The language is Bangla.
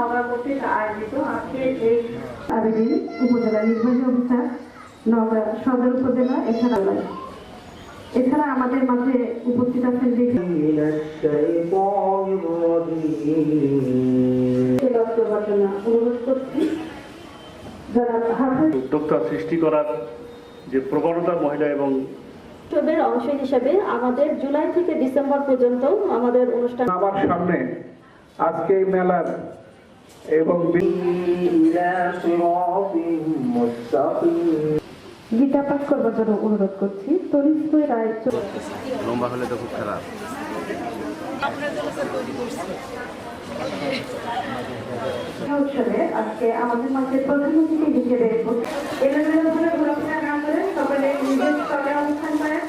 নওগাঁ কর্তৃক আয়োজিত আজকে এই আবেদন উপজেলা নির্বাহী অফিসার নওগাঁ সদর উপজেলা এছাড়া আমাদের মাঝে উপস্থিত আছেন অনুরোধ করছি উদ্যোক্তা সৃষ্টি করার যে প্রবণতা মহিলা এবং উৎসবের অংশ হিসেবে আমাদের জুলাই থেকে ডিসেম্বর পর্যন্ত আমাদের অনুষ্ঠান আমার সামনে আজকে এই মেলার এবং গীতা পাঠ করবার জন্য অনুরোধ করছি তরিস্ময় রায় লম্বা হলে তো খুব খারাপ। উৎসবে আজকে আমাদের মাঝে প্রধান অতিথি হিসেবে এলাকার ঘোরাফেরা না করে সকলে নিজের স্থলে অবস্থান করেন।